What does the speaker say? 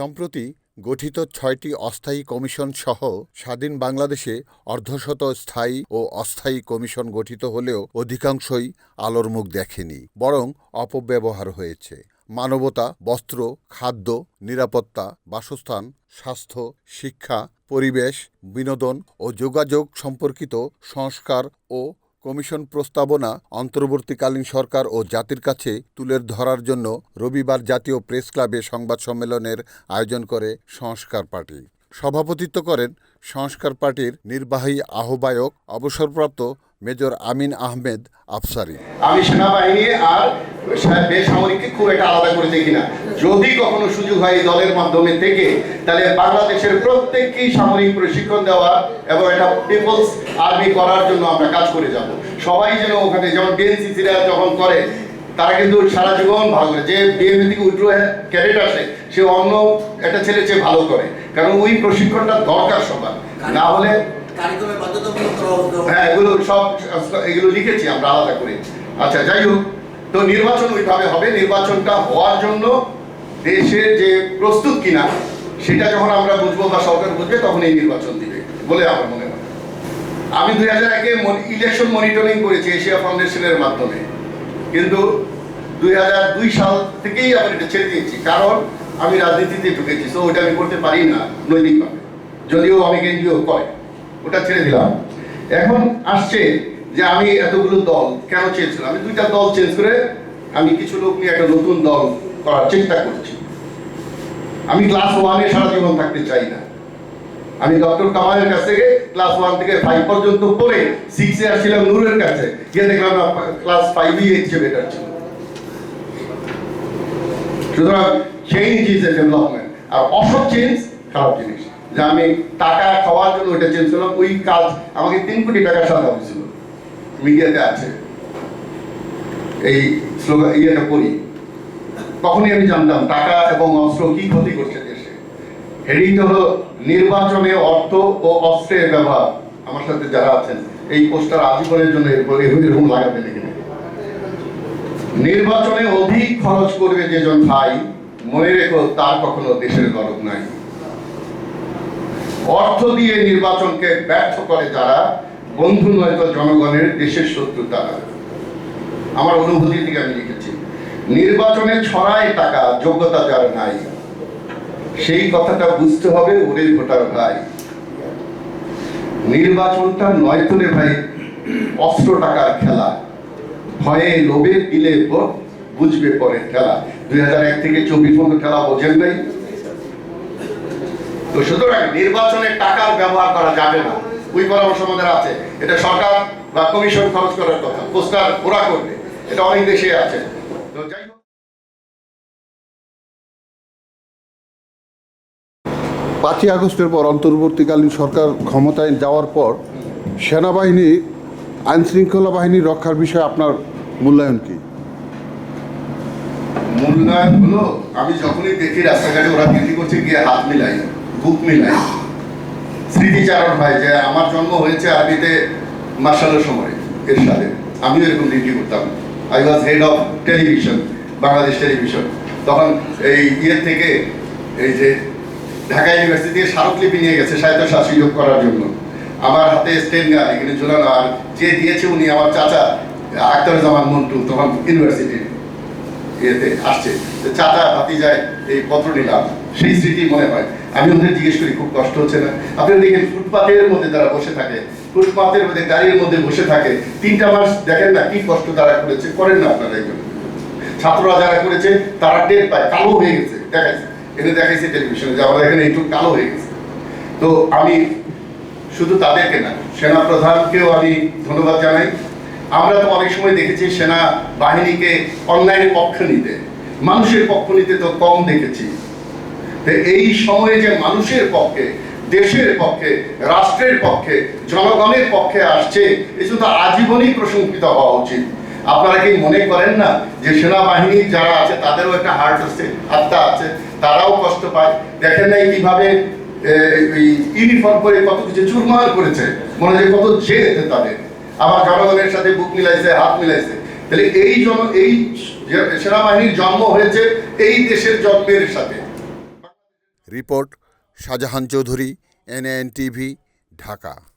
সম্প্রতি গঠিত ৬টি অস্থায়ী কমিশন সহ স্বাধীন বাংলাদেশে অর্ধশত স্থায়ী ও অস্থায়ী কমিশন গঠিত হলেও অধিকাংশই আলোর মুখ দেখেনি, বরং অপব্যবহার হয়েছে। মানবতা, বস্ত্র, খাদ্য, নিরাপত্তা, বাসস্থান, স্বাস্থ্য, শিক্ষা, পরিবেশ, বিনোদন ও যোগাযোগ সম্পর্কিত সংস্কার ও কমিশন প্রস্তাবনা অন্তর্বর্তীকালীন সরকার ও জাতির কাছে তুলে ধরার জন্য রবিবার জাতীয় প্রেস ক্লাবে সংবাদ সম্মেলনের আয়োজন করে সংস্কার পার্টি। সভাপতিত্ব করেন সংস্কার পার্টির নির্বাহী আহ্বায়ক অবসরপ্রাপ্ত মেজর আমিন আহমেদ আফসারি। আমি সেনাবাহিনী আর বেসামরিককে খুব একটা আলাদা করে দেখি না। যদি কখনো সুযোগ হয় এই দলের মাধ্যমে থেকে, তাহলে বাংলাদেশের প্রত্যেককেই সামরিক প্রশিক্ষণ দেওয়া এবং একটা পিপলস আর্মি করার জন্য আমরা কাজ করে যাব। সবাই যেন ওখানে, যেমন বিএনসিসিরা যখন করে তারা কিন্তু সারা জীবন ভালো করে, যে বিএমএ থেকে উইথড্র ক্যাডেট আসে সে অন্য একটা ছেলের চেয়ে ভালো করে, কারণ ওই প্রশিক্ষণটা দরকার সবার। না হলে হ্যাঁ, এগুলো লিখেছি আমরা আলাদা করে। আচ্ছা, যাই হোক, তো নির্বাচন ওইভাবে হবে। নির্বাচনটা হওয়ার জন্য দেশের যে প্রস্তুত কিনা সেটা যখন আমরা বুঝবো বা সরকার বুঝবে, তখন এই নির্বাচন দিবে বলে আমার মনে হয়। আমি 2001-এ ইলেকশন মনিটরিং করেছি এশিয়া ফাউন্ডেশনের মাধ্যমে, কিন্তু 2002 সাল থেকেই আমি এটা ছেড়ে দিয়েছি, কারণ আমি রাজনীতিতে ঢুকেছি। তো ওটা আমি করতে পারি না নৈতিকভাবে, যদিও অনেক এনজিও করে, ওটা ছেড়ে দিলাম। এখন আসছে যে আমি এতগুলো দল কেন চেয়েছিলাম। আমি 2টা দল চেঞ্জ করে আমি কিছু লোক নিয়ে একটা নতুন দল করার চেষ্টা করছি। আমি ক্লাস 1-এ সারা জীবন থাকতে চাই না। আমি ডক্টর কামালের কাছ থেকে ক্লাস 1 থেকে 5 পর্যন্ত পড়ে 6-এ আসছিলাম নূরের কাছে, গিয়ে দেখলাম ক্লাস 5-ই হচ্ছে বেটার ছিল। সুতরাং চেঞ্জ ইজ এ ডেভেলপমেন্ট, আর অসৎ চেঞ্জ খারাপ জিনিস। যে আমি টাকা খাওয়ার জন্য ওইটা চেঞ্জ করলাম, ওই কাজ আমাকে 3 কোটি টাকা সাজা হয়েছিল, মিডিয়াতে আছে এই স্লোগান, ইয়েটা করি। তখনই আমি জানতাম টাকা এবং অস্ত্র কি ক্ষতি করছে দেশে। হেডিংটা হলো নির্বাচনে অর্থ ও অস্ত্রের ব্যবহার। আমার সাথে যারা আছেন এই পোস্টার আজীবনের জন্য এরকম লাগাতে লিখে, নির্বাচনে অধিক খরচ করবে যেজন ভাই, মনে রেখো তার কখনো দেশের গরজ নাই। অর্থ দিয়ে নির্বাচনকে ব্যর্থ করে যারা, বন্ধু নয়তো জনগণের, দেশের শত্রু তারা। আমার অনুভূতি থেকে আমি লিখেছি, নির্বাচনে ছড়ায় টাকা, যোগ্যতা যার নাই, সেই কথাটা বুঝতে হবে ওরে ভোটার ভাই। নির্বাচনটা নয়তো রে ভাই অস্ত্র টাকার খেলা, ভয়ে লোভে দিলে বুঝবে পরে খেলা। 2001 থেকে 24 পর্যন্ত খেলা বোঝেন নাই। তো সুতরাং নির্বাচনে টাকার ব্যবহার করা যাবে না, ওই পরামর্শ আমাদের আছে। এটা সরকার বা কমিশন খরচ করার কথা, পোস্টার ওরা করবে, এটা অনেক দেশে আছে। তো যাই হোক, 5ই আগস্টের পর অন্তর্বর্তীকালীন সরকার ক্ষমতায় যাওয়ার পর সেনাবাহিনী, আইনশৃঙ্খলা বাহিনী রক্ষার বিষয়ে আপনার মূল্যায়ন কি? মূল্যায়ন হলো, আমি যখনই দেখি রাস্তাঘাটে ওরা ডিউটি করছে, গিয়ে হাত মিলাই, বুক মিলাই, স্মৃতিচারণ হয় যে আমার জন্ম হয়েছে আরবিতে মার্শালের সময়, এর সাথে আমিও এরকম ডিউটি করতাম। I was head of television, Bangladesh television. তখন এই ইয়ের থেকে, এই যে ঢাকা ইউনিভার্সিটি থেকে স্মারকলিপি নিয়ে গেছে স্বায়ত্তশাসী যোগ করার জন্য, আমার হাতে স্টেন গান এখানে ঝুলানো, আর যে দিয়েছে উনি আমার চাচা আখতারুজ্জামান মন্টু, তখন ইউনিভার্সিটির ইয়েতে আসছে, চাচা ভাতিজায় এই পত্র নিলাম, সেই স্মৃতি মনে হয়। আমি ওদের জিজ্ঞেস করি খুব কষ্ট হচ্ছে না? আপনারা দেখেন ফুটপাতের মধ্যে যারা বসে থাকে, ফুটপাতের মধ্যে গাড়ির মধ্যে বসে থাকে, 3টা মাস দেখেন না কি কষ্ট তারা করেছে, করেন না আপনারা? এই ছাত্ররা যারা করেছে তারা টের পায়, কালো হয়ে গেছে, দেখাইছে, এনে দেখাইছে টেলিভিশনে যে আমাদের এখানে একটু কালো হয়ে গেছে। তো আমি শুধু তাদেরকে না, সেনা প্রধানকেও আমি ধন্যবাদ জানাই। আমরা তো অনেক সময় দেখেছি সেনা বাহিনীকে অন্যায়ের পক্ষ নিতে, মানুষের পক্ষ নিতে তো কম দেখেছি। এই সময়ে যে মানুষের পক্ষে, দেশের পক্ষে, রাষ্ট্রের পক্ষে, জনগণের পক্ষে আসছে, এই জন্য আজীবনই প্রশংসিত হওয়া উচিত। আপনারা কি মনে করেন না যে সেনাবাহিনী যারা আছে তাদেরও একটা হার্ট আছে, আত্মা আছে, তারাও কষ্ট পায়? দেখেন নাই কিভাবে ইউনিফর্ম করে কত কিছু চুরমার করেছে, মনে হয় কত জেদ তাদের, আবার জনগণের সাথে বুক মিলাইছে, হাত মিলাইছে। তাহলে এই সেনাবাহিনীর জন্ম হয়েছে এই দেশের জন্মের সাথে। Report Shahjahan Chowdhury, NAN TV, Dhaka.